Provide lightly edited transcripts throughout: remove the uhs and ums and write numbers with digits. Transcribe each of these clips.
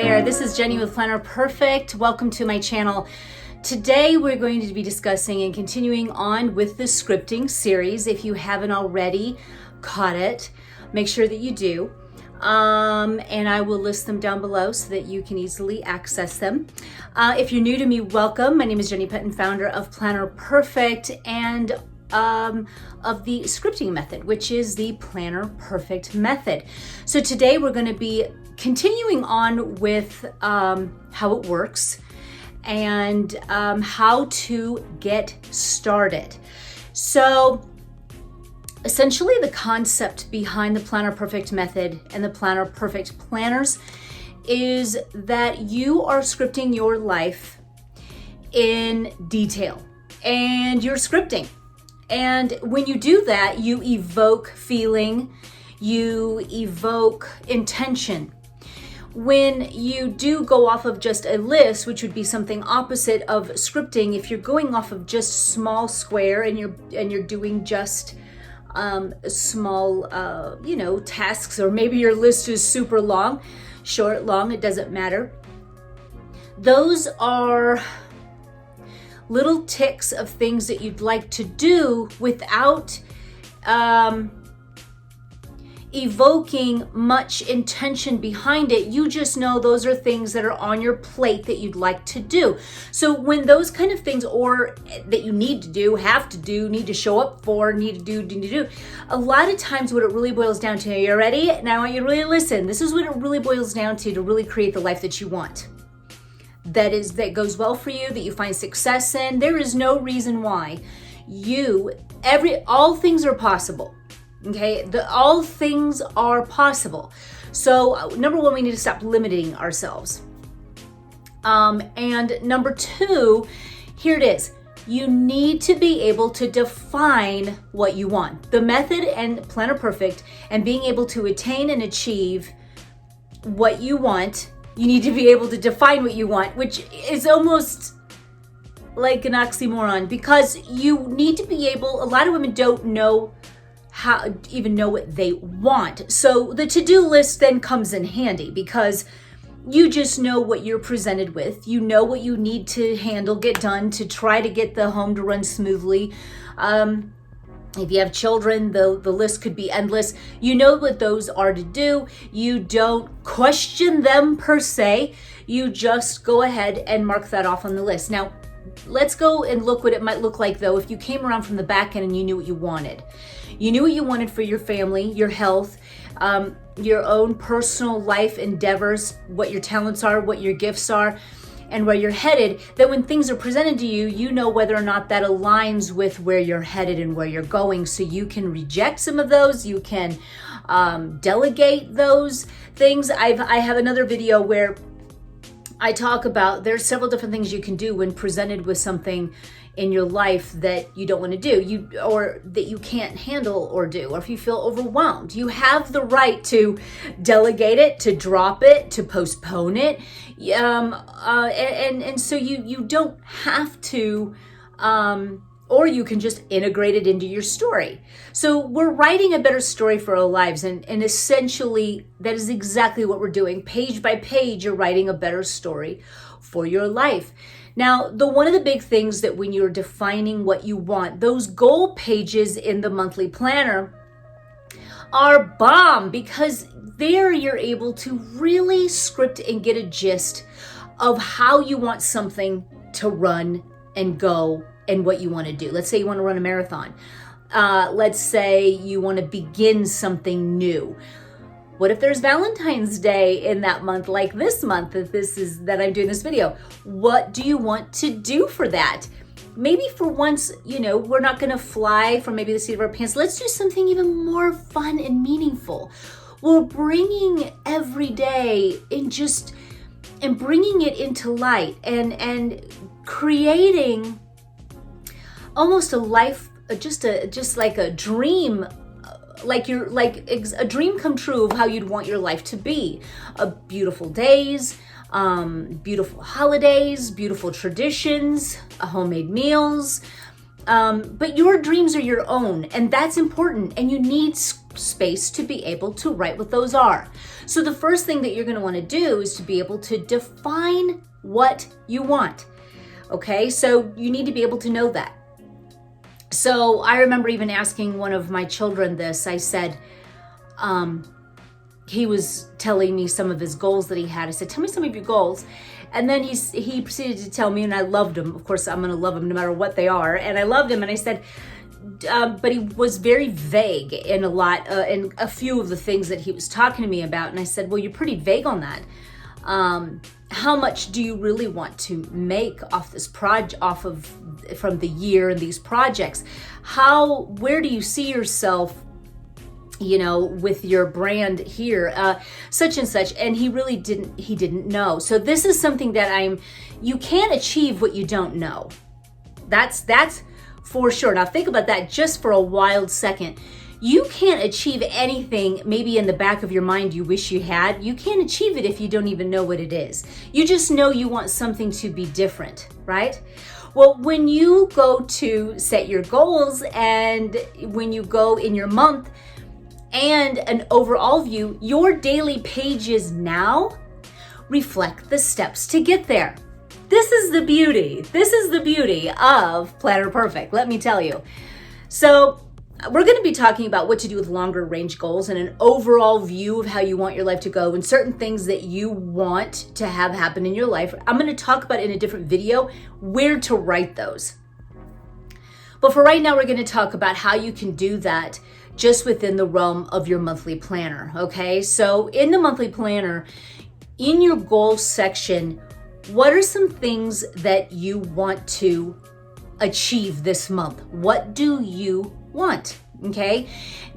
there. This is Jenny with Planner Perfect. Welcome to my channel. Today we're going to be discussing and continuing on with the scripting series. If you haven't already caught it, make sure that you do. And I will list them down below so that you can easily access them. If you're new to me, welcome. My name is Jenny Penton, founder of Planner Perfect and of the scripting method, which is the Planner Perfect method. So today we're going to be continuing on with how it works and how to get started. So essentially the concept behind the Planner Perfect method and the Planner Perfect planners is that you are scripting your life in detail and you're scripting. And when you do that, you evoke feeling, you evoke intention. When you do go off of just a list, which would be something opposite of scripting, if you're going off of just small square and you're doing just small tasks, or maybe your list is super long, short, long, it doesn't matter. Those are little ticks of things that you'd like to do without evoking much intention behind it. You just know those are things that are on your plate that you'd like to do. So when those kind of things, or that you need to do, have to do, need to show up for, need to do, a lot of times what it really boils down to, are you ready? Now I want you to really listen. This is what it really boils down to really create the life that you want. That goes well for you, that you find success in. There is no reason why all things are possible. Okay, all things are possible. So number one, we need to stop limiting ourselves. And number two, here it is. You need to be able to define what you want. The method and Planner Perfect and being able to attain and achieve what you want, you need to be able to define what you want, which is almost like an oxymoron, because you need to be able, a lot of women don't know even know what they want. So the to-do list then comes in handy because you just know what you're presented with. You know what you need to handle, get done to try to get the home to run smoothly. If you have children, the list could be endless. You know what those are to do. You don't question them per se. You just go ahead and mark that off on the list. Now, let's go and look what it might look like though if you came around from the back end and you knew what you wanted. You knew what you wanted for your family, your health, your own personal life endeavors, what your talents are, what your gifts are, and where you're headed. That when things are presented to you, you know whether or not that aligns with where you're headed and where you're going. So you can reject some of those, you can delegate those things. I have another video where I talk about there's several different things you can do when presented with something in your life that you don't want to do, or that you can't handle or do, or if you feel overwhelmed. You have the right to delegate it, to drop it, to postpone it, and so you don't have to, or you can just integrate it into your story. So we're writing a better story for our lives, and essentially that is exactly what we're doing. Page by page, you're writing a better story for your life. Now, one of the big things that when you're defining what you want, those goal pages in the monthly planner are bomb, because there you're able to really script and get a gist of how you want something to run and go and what you want to do. Let's say you want to run a marathon. Let's say you want to begin something new. What if there's Valentine's Day in that month, like this month that I'm doing this video? What do you want to do for that? Maybe for once, we're not going to fly from maybe the seat of our pants. Let's do something even more fun and meaningful. We're bringing every day and bringing it into light and creating almost a life, just like a dream, like a dream come true of how you'd want your life to be. Beautiful days, beautiful holidays, beautiful traditions, homemade meals, But your dreams are your own, and that's important, and you need space to be able to write what those are. So the first thing that you're going to want to do is to be able to define what you want. Okay, so you need to be able to know that. So I remember even asking one of my children this. I said, he was telling me some of his goals that he had. I said, tell me some of your goals. And then he proceeded to tell me, and I loved him. Of course, I'm going to love him no matter what they are. And I loved him. And I said, but he was very vague in in a few of the things that he was talking to me about. And I said, well, you're pretty vague on that. How much do you really want to make off this from the year and these projects? Where do you see yourself, with your brand here, such and such? And he really didn't know. So this is something that you can't achieve what you don't know. That's for sure. Now think about that just for a wild second. You can't achieve anything maybe in the back of your mind you wish you had. You can't achieve it if you don't even know what it is. You just know you want something to be different, right? Well, when you go to set your goals and when you go in your month and an overall view, your daily pages now reflect the steps to get there. This is the beauty. This is the beauty of Planner Perfect, let me tell you. So we're going to be talking about what to do with longer range goals and an overall view of how you want your life to go and certain things that you want to have happen in your life. I'm going to talk about in a different video where to write those. But for right now, we're going to talk about how you can do that just within the realm of your monthly planner. Okay, so in the monthly planner, in your goals section, what are some things that you want to achieve this month? What do you want? Okay,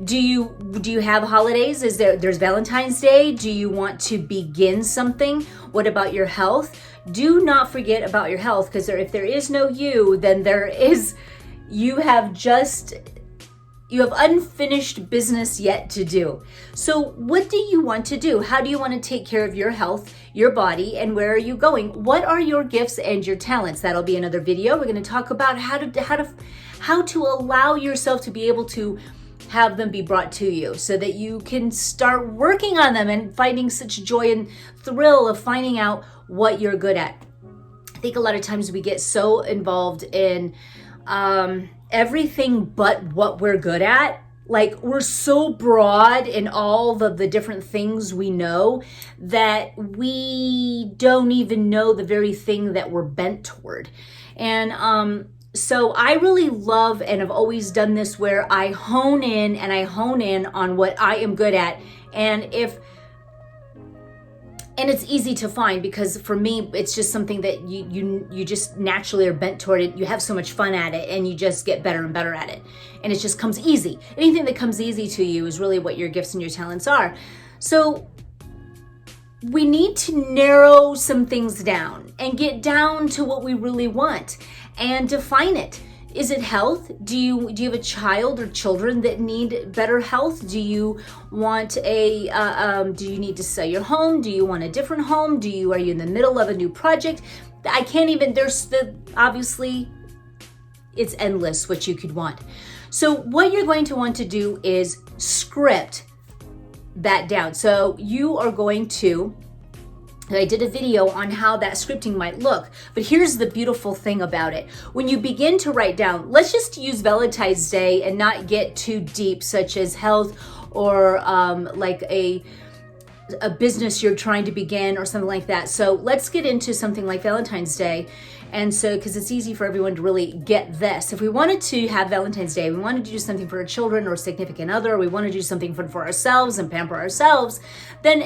do you have holidays? There's Valentine's Day? Do you want to begin something? What about your health? Do not forget about your health, because if there is no you, then you have unfinished business yet to do. So what do you want to do? How do you want to take care of your health, your body, and where are you going? What are your gifts and your talents? That'll be another video. We're going to talk about how to allow yourself to be able to have them be brought to you so that you can start working on them and finding such joy and thrill of finding out what you're good at. I think a lot of times we get so involved in everything but what we're good at. Like, we're so broad in all the different things we know that we don't even know the very thing that we're bent toward. And so I really love, and I've always done this, where I hone in on what I am good at. And it's easy to find, because for me, it's just something that you just naturally are bent toward it. You have so much fun at it, and you just get better and better at it. And it just comes easy. Anything that comes easy to you is really what your gifts and your talents are. So we need to narrow some things down and get down to what we really want and define it. Is it health? Do you have a child or children that need better health? Do you want do you need to sell your home? Do you want a different home? Are you in the middle of a new project? Obviously it's endless what you could want. So what you're going to want to do is script that down. So you are going to, I did a video on how that scripting might look, but here's the beautiful thing about it. When you begin to write down, let's just use Valentine's Day and not get too deep, such as health or like a business you're trying to begin or something like that. So let's get into something like Valentine's Day. And so, because it's easy for everyone to really get this. If we wanted to have Valentine's Day, we wanted to do something for our children or significant other, we want to do something for ourselves and pamper ourselves, then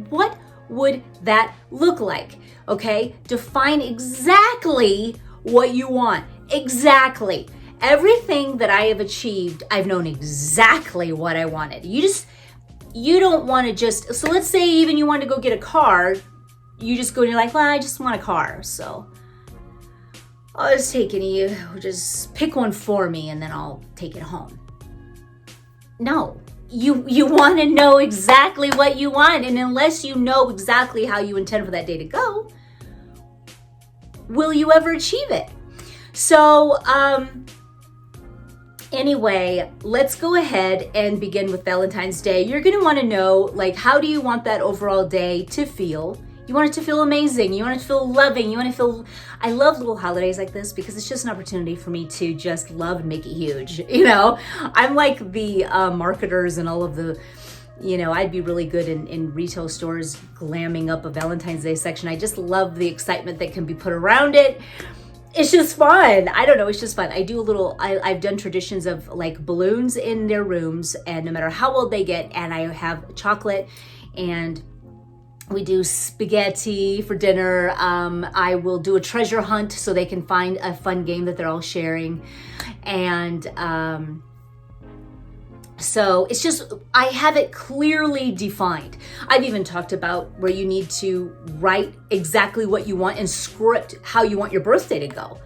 what would that look like? Okay, define exactly what you want. Exactly. Everything that I have achieved, I've known exactly what I wanted. You don't want to just, so let's say even you want to go get a car, you just go and you're like, well, I just want a car, so I'll just take any, just pick one for me and then I'll take it home. No. You want to know exactly what you want, and unless you know exactly how you intend for that day to go, will you ever achieve it? So Anyway, let's go ahead and begin with Valentine's Day. You're gonna wanna know, like, how do you want that overall day to feel? You want it to feel amazing. You want it to feel loving. You want to feel, I love little holidays like this because it's just an opportunity for me to just love and make it huge. You know, I'm like the marketers and all of the, you know, I'd be really good in retail stores glamming up a Valentine's Day section. I just love the excitement that can be put around it. It's just fun. I don't know. It's just fun. I do a little, I've done traditions of like balloons in their rooms, and no matter how old they get, and I have chocolate, and we do spaghetti for dinner. I will do a treasure hunt so they can find a fun game that they're all sharing. And so it's just, I have it clearly defined. I've even talked about where you need to write exactly what you want and script how you want your birthday to go.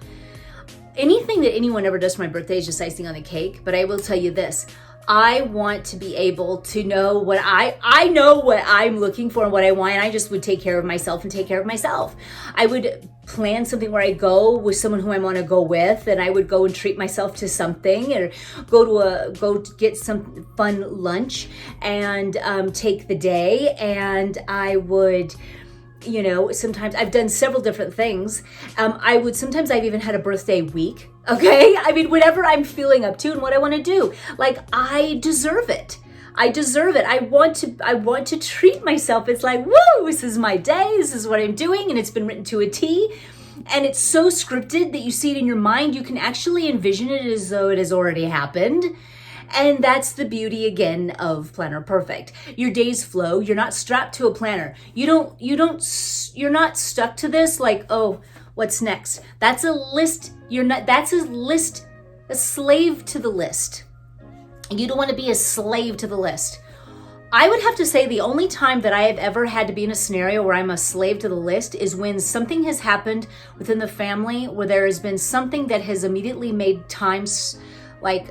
Anything that anyone ever does for my birthday is just icing on the cake, but I will tell you this. I want to be able to know what I know what I'm looking for and what I want, and I just would take care of myself and take care of myself. I would plan something where I go with someone who I want to go with, and I would go and treat myself to something, or go to get some fun lunch and take the day. And I would, you know, sometimes I've done several different things. Sometimes I've even had a birthday week. Okay. I mean, whatever I'm feeling up to and what I want to do, like, I deserve it. I deserve it. I want to treat myself. It's like, woo, this is my day. This is what I'm doing. And it's been written to a T. And it's so scripted that you see it in your mind. You can actually envision it as though it has already happened. And that's the beauty again of Planner Perfect. Your days flow. You're not strapped to a planner. You're not stuck to this like, oh, what's next? That's a list. That's a list, a slave to the list. You don't want to be a slave to the list. I would have to say the only time that I have ever had to be in a scenario where I'm a slave to the list is when something has happened within the family where there has been something that has immediately made times, like,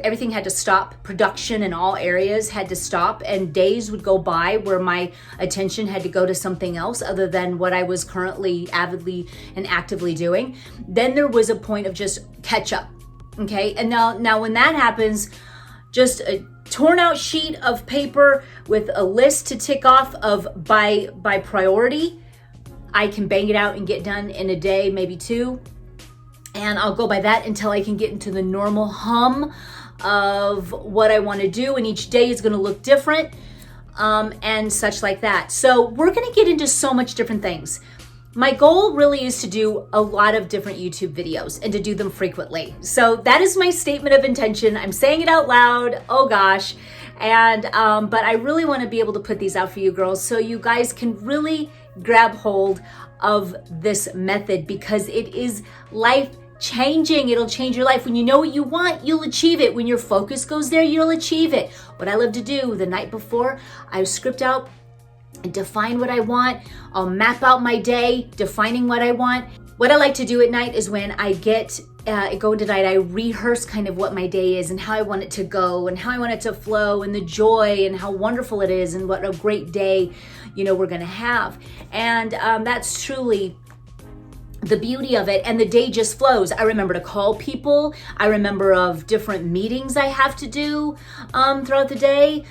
everything had to stop. Production in all areas had to stop, and days would go by where my attention had to go to something else other than what I was currently avidly and actively doing. Then there was a point of just catch up. Okay. And now when that happens, just a torn out sheet of paper with a list to tick off of by priority, I can bang it out and get done in a day, maybe two. And I'll go by that until I can get into the normal hum of what I want to do. And each day is going to look different, and such like that. So we're going to get into so much different things. My goal really is to do a lot of different YouTube videos and to do them frequently. So that is my statement of intention. I'm saying it out loud. Oh gosh. And, but I really want to be able to put these out for you girls so you guys can really grab hold of this method, because it is life changing. It'll change your life. When you know what you want, you'll achieve it. When your focus goes there, you'll achieve it. What I love to do the night before, I script out and define what I want. I'll map out my day, defining what I want. What I like to do at night is when I go into night, I rehearse kind of what my day is and how I want it to go and how I want it to flow and the joy and how wonderful it is and what a great day, you know, we're going to have. And that's truly the beauty of it. And the day just flows. I remember to call people. I remember of different meetings I have to do throughout the day.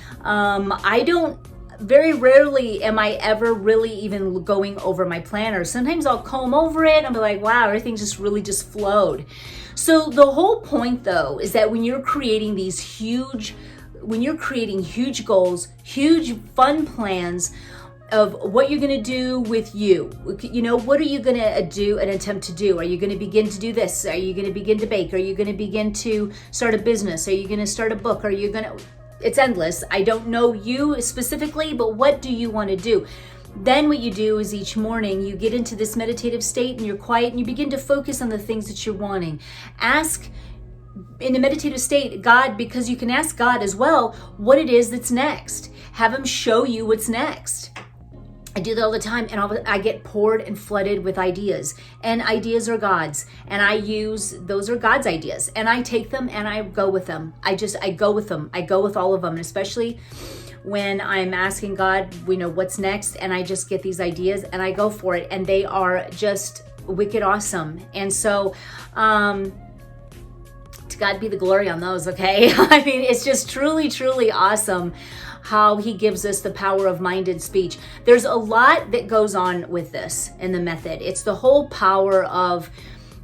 Very rarely am I ever really even going over my planner. Sometimes I'll comb over it and be like, wow, everything just really just flowed. So the whole point though is that when you're creating huge goals, huge fun plans of what you're going to do with you know, what are you going to do and attempt to do? Are you going to begin to do this? Are you going to begin to bake? Are you going to begin to start a business? Are you going to start a book? Are you going to, it's endless. I don't know you specifically, but what do you want to do? Then what you do is each morning you get into this meditative state and you're quiet and you begin to focus on the things that you're wanting. Ask in a meditative state, God, because you can ask God as well, what it is that's next. Have him show you what's next. I do that all the time, and I get poured and flooded with ideas, and ideas are God's, and those are God's ideas, and I take them and I go with them. I go with them. I go with all of them, and especially when I'm asking God, you know, what's next, and I just get these ideas and I go for it, and they are just wicked awesome. And so, to God be the glory on those, okay? I mean, it's just truly, truly awesome how he gives us the power of mind and speech. There's a lot that goes on with this in the method. It's the whole power of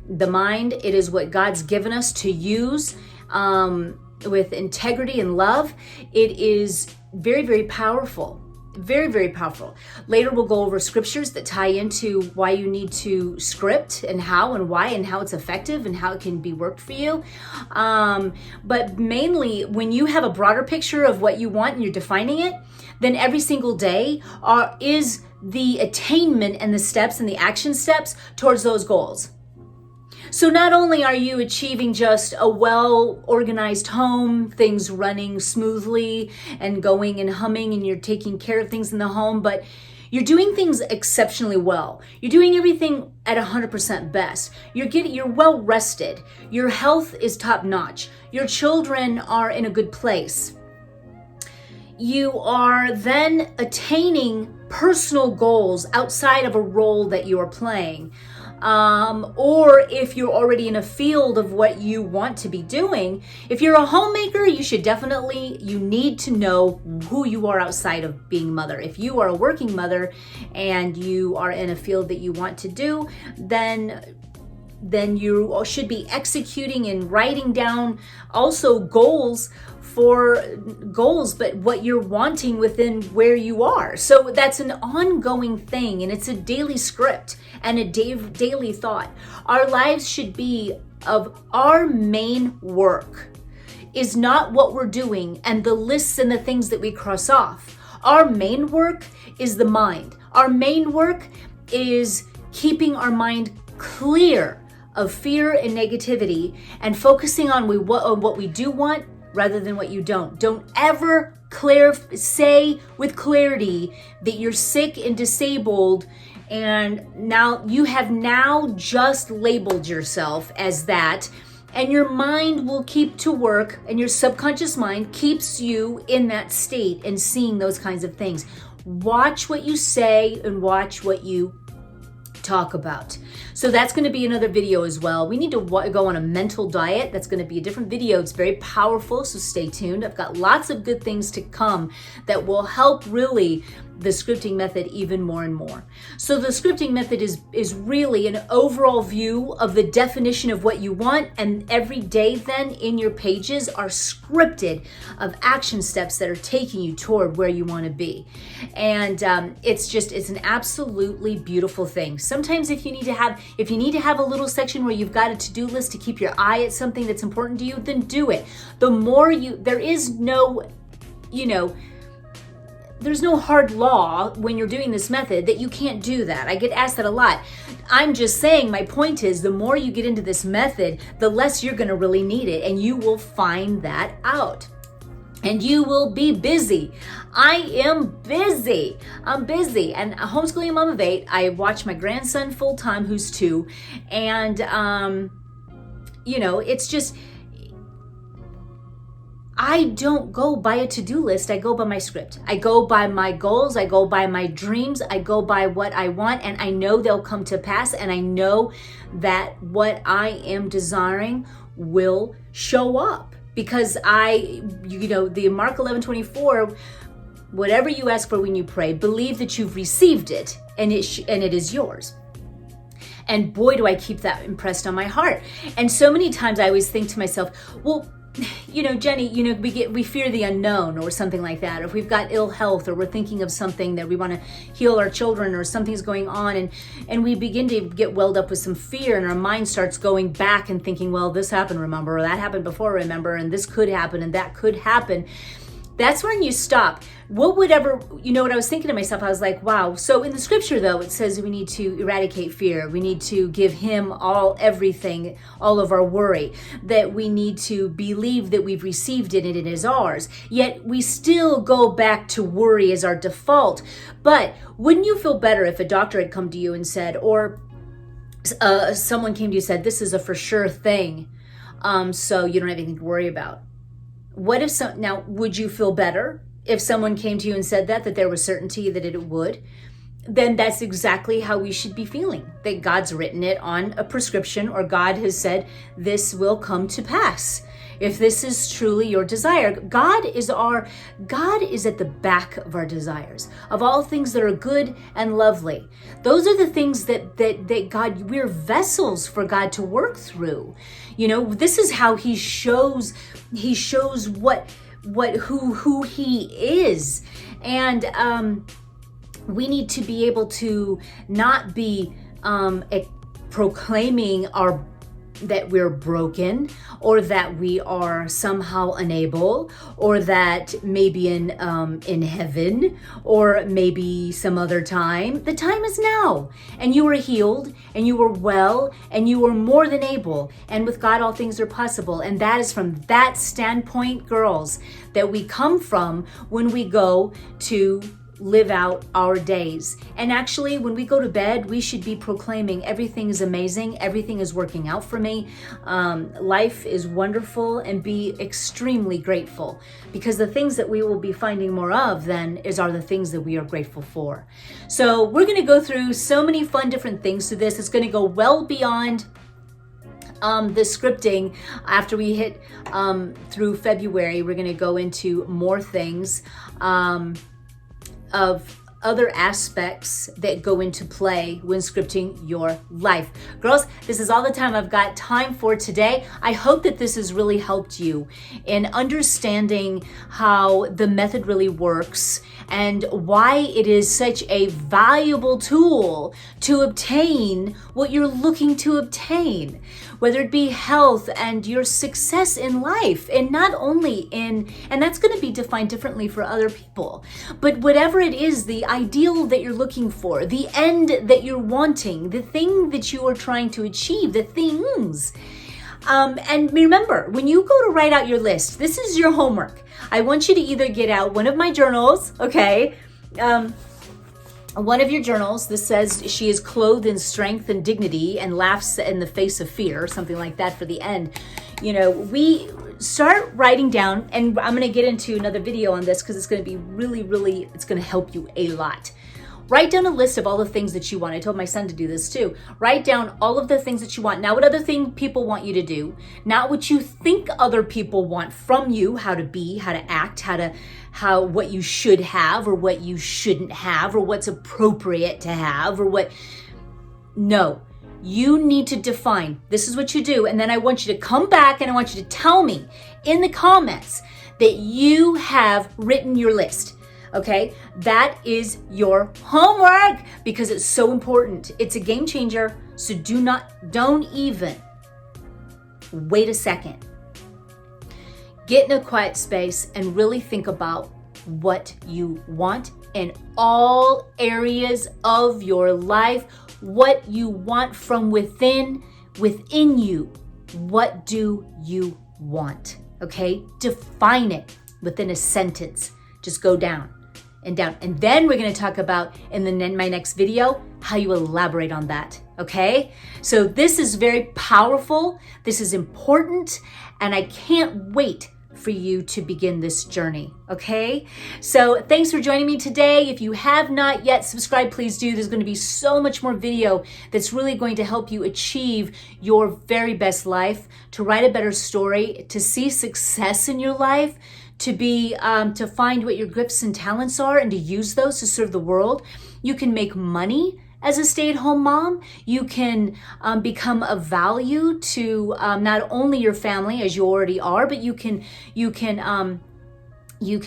the mind. It is what God's given us to use with integrity and love. It is very, very powerful. Very, very powerful. Later, we'll go over scriptures that tie into why you need to script and how and why and how it's effective and how it can be worked for you. But mainly, when you have a broader picture of what you want and you're defining it, then every single day is the attainment and the steps and the action steps towards those goals. So not only are you achieving just a well-organized home, things running smoothly and going and humming and you're taking care of things in the home, but you're doing things exceptionally well. You're doing everything at 100% best. You're well rested. Your health is top notch. Your children are in a good place. You are then attaining personal goals outside of a role that you are playing. Or if you're already in a field of what you want to be doing, if you're a homemaker, you need to know who you are outside of being mother. If you are a working mother and you are in a field that you want to do, then you should be executing and writing down also goals, but what you're wanting within where you are. So that's an ongoing thing, and it's a daily script and a daily thought. Our lives should be of our main work is not what we're doing and the lists and the things that we cross off. Our main work is the mind. Our main work is keeping our mind clear of fear and negativity and focusing on what we do want rather than what you don't. Don't ever say with clarity that you're sick and disabled and you have just labeled yourself as that, and your mind will keep to work and your subconscious mind keeps you in that state and seeing those kinds of things. Watch what you say and watch what you talk about. So that's going to be another video as well. We need to go on a mental diet. That's going to be a different video. It's very powerful, so stay tuned. I've got lots of good things to come that will help really the scripting method even more and more. So the scripting method is really an overall view of the definition of what you want, and every day then in your pages are scripted of action steps that are taking you toward where you want to be. And it's an absolutely beautiful thing. Sometimes if you need to have a little section where you've got a to-do list to keep your eye at something that's important to you, then do it. There's no hard law when you're doing this method that you can't do that. I get asked that a lot. I'm just saying, my point is, the more you get into this method, the less you're going to really need it, and you will find that out. And you will be busy. I am busy. I'm busy. And a homeschooling mom of 8, I watch my grandson full time, who's 2. And, it's just, I don't go by a to-do list. I go by my script. I go by my goals. I go by my dreams. I go by what I want, and I know they'll come to pass. And I know that what I am desiring will show up because the Mark 11:24, whatever you ask for when you pray, believe that you've received it and it is yours. And boy, do I keep that impressed on my heart. And so many times I always think to myself, well, Jenny, we fear the unknown or something like that. Or if we've got ill health or we're thinking of something that we want to heal our children or something's going on and we begin to get welled up with some fear and our mind starts going back and thinking, well, this happened, remember, or that happened before, remember, and this could happen and that could happen. That's when you stop. What I was thinking to myself, I was like, wow. So in the scripture though, it says we need to eradicate fear. We need to give him everything, all of our worry, that we need to believe that we've received it and it is ours. Yet we still go back to worry as our default. But wouldn't you feel better if a doctor had come to you and said, or someone came to you and said, this is a for sure thing. So you don't have anything to worry about. Now, would you feel better if someone came to you and said that there was certainty that it would? Then that's exactly how we should be feeling, that God's written it on a prescription, or God has said this will come to pass. if this is truly your desire. God is at the back of our desires, of all things that are good and lovely. Those are the things that God, we're vessels for God to work through. This is how he shows who he is. And we need to be able to not be proclaiming that we're broken, or that we are somehow unable, or that maybe in heaven, or maybe some other time. The time is now, and you are healed, and you are well, and you are more than able, and with God all things are possible. And that is from that standpoint, girls, that we come from when we go to live out our days. And actually, when we go to bed, we should be proclaiming everything is amazing, everything is working out for me, life is wonderful, and be extremely grateful, because the things that we will be finding more of then are the things that we are grateful for. So we're going to go through so many fun different things to this. It's going to go well beyond the scripting. After we hit through February, we're going to go into more things of other aspects that go into play when scripting your life. Girls, this is all the time I've got time for today. I hope that this has really helped you in understanding how the method really works and why it is such a valuable tool to obtain what you're looking to obtain, whether it be health and your success in life, and not only and that's going to be defined differently for other people, but whatever it is, the ideal that you're looking for, the end that you're wanting, the thing that you are trying to achieve, the things. And remember, when you go to write out your list, this is your homework. I want you to either get out one of my journals, okay? One of your journals that says she is clothed in strength and dignity and laughs in the face of fear, something like that for the end. We start writing down, and I'm going to get into another video on this because it's going to be really, it's going to help you a lot. Write down a list of all the things that you want. I told my son to do this too. Write down all of the things that you want. Not what other thing people want you to do. Not what you think other people want from you, how to be, how to act, what you should have or what you shouldn't have, or what's appropriate to have, or what. No. You need to define, this is what you do, and then I want you to come back and I want you to tell me in the comments that you have written your list. Okay, that is your homework because it's so important. It's a game changer. So don't even wait a second. Get in a quiet space and really think about what you want in all areas of your life, what you want from within you. What do you want? Okay, define it within a sentence. Just go down. And then we're going to talk about in my next video how you elaborate on that. Okay, so this is very powerful, this is important, and I can't wait for you to begin this journey. Okay, so thanks for joining me today. If you have not yet subscribed, please do. There's going to be so much more video that's really going to help you achieve your very best life, to write a better story, to see success in your life, to find what your gifts and talents are and to use those to serve the world. You can make money as a stay-at-home mom. You can become of value to not only your family, as you already are, but you can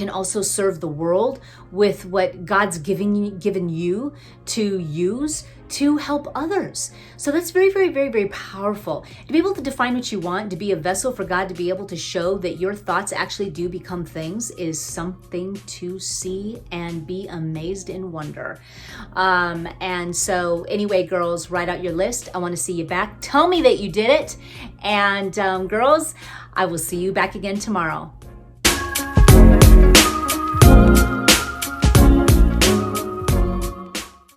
also serve the world with what God's given you to use to help others. So that's very, very, very, very powerful. To be able to define what you want, to be a vessel for God, to be able to show that your thoughts actually do become things is something to see and be amazed in wonder. And so anyway, girls, write out your list. I want to see you back. Tell me that you did it. And girls, I will see you back again tomorrow.